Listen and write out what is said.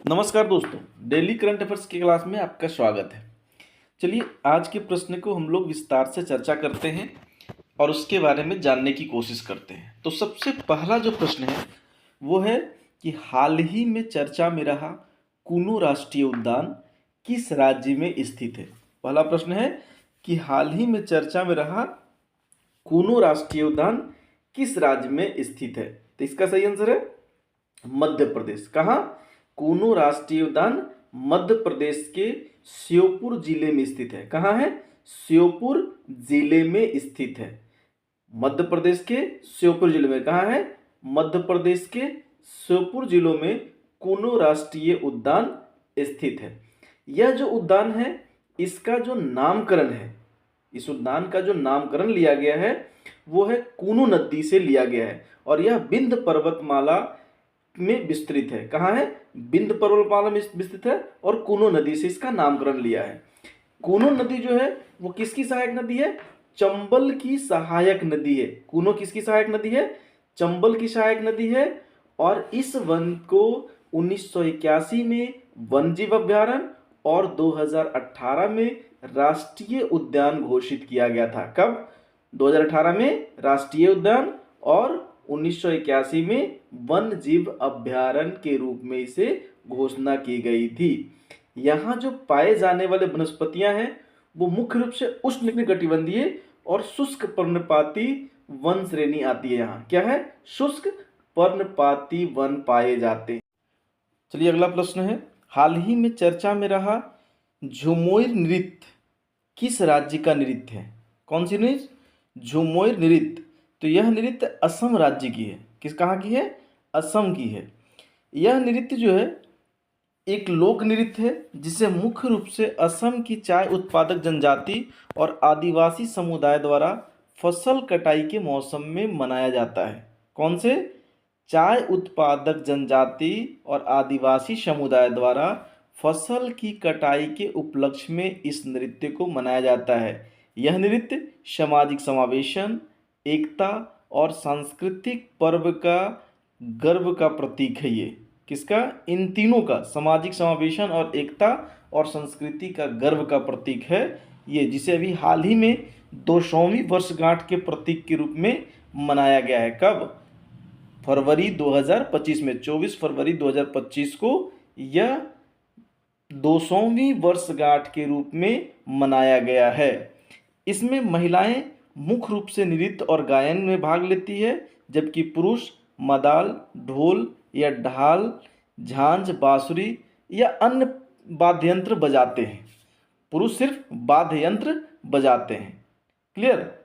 नमस्कार दोस्तों, daily current affairs की क्लास में आपका स्वागत है। चलिए आज के प्रश्न को हम लोग विस्तार से चर्चा करते हैं और उसके बारे में जानने की कोशिश करते हैं। तो सबसे पहला जो प्रश्न है वो है कि हाल ही में चर्चा में रहा कुनु राष्ट्रीय उद्यान किस राज्य में स्थित है। पहला प्रश्न है कि हाल ही में चर्चा में रहा कुनु राष्ट्रीय उद्यान किस राज्य में स्थित है। तो इसका सही आंसर है मध्य प्रदेश। कहाँ? कूनो राष्ट्रीय उद्यान मध्य प्रदेश के श्योपुर जिले में स्थित है। कहाँ है? श्योपुर जिले में स्थित है। मध्य प्रदेश के श्योपुर जिले में। कहाँ है? मध्य प्रदेश के श्योपुर जिलों में कूनो राष्ट्रीय उद्यान स्थित है। यह जो उद्यान है इसका जो नामकरण है, इस उद्यान का जो नामकरण लिया गया है वो है कूनो नदी से लिया गया है और यह विंध्य पर्वतमाला में विस्तृत है। कहाँ है? विंध्य पर्वतमाला में विस्तृत है और कूनो नदी से इसका नामकरण लिया है। कूनो नदी जो है वो किसकी सहायक नदी है? चंबल की सहायक नदी है। कूनो किसकी सहायक नदी है? चंबल की सहायक नदी है। और इस वन को 1981 में वन जीव अभ्यारण्य और 2018 में राष्ट्रीय उद्यान घोषित किया गया था। कब? 2018 में राष्ट्रीय उद्यान और 1981 में वन जीव अभ्यारण्य के रूप में इसे घोषणा की गई थी। यहाँ जो पाए जाने वाले वनस्पतियां हैं वो मुख्य रूप से उष्णकटिबंधीय और शुष्क पर्णपाती वन श्रेणी आती है। यहाँ क्या है? शुष्क पर्णपाती वन पाए जाते हैं। चलिए अगला प्रश्न है, हाल ही में चर्चा में रहा झुमोर नृत्य किस राज्य का नृत्य है? कौन सी नृत्य? झुमोर नृत्य। तो यह नृत्य असम राज्य की है। कहाँ की है? असम की है। यह नृत्य जो है एक लोक नृत्य है जिसे मुख्य रूप से असम की चाय उत्पादक जनजाति और आदिवासी समुदाय द्वारा फसल कटाई के मौसम में मनाया जाता है। कौन से? चाय उत्पादक जनजाति और आदिवासी समुदाय द्वारा फसल की कटाई के उपलक्ष्य में इस नृत्य को मनाया जाता है। यह नृत्य सामाजिक समावेशन, एकता और सांस्कृतिक पर्व का गर्व का प्रतीक है। ये किसका? इन तीनों का, सामाजिक समावेशन और एकता और संस्कृति का गर्व का प्रतीक है ये, जिसे अभी हाल ही में 200वीं वर्षगांठ के प्रतीक के रूप में मनाया गया है। कब? फरवरी 2025 में, 24 फरवरी 2025 को यह 200वीं वर्षगांठ के रूप में मनाया गया है। इसमें महिलाएं मुख्य रूप से नृत्य और गायन में भाग लेती है जबकि पुरुष मदाल, ढोल या ढाल, झांझ, बांसुरी या अन्य वाद्य यंत्र बजाते हैं। पुरुष सिर्फ वाद्य यंत्र बजाते हैं। क्लियर?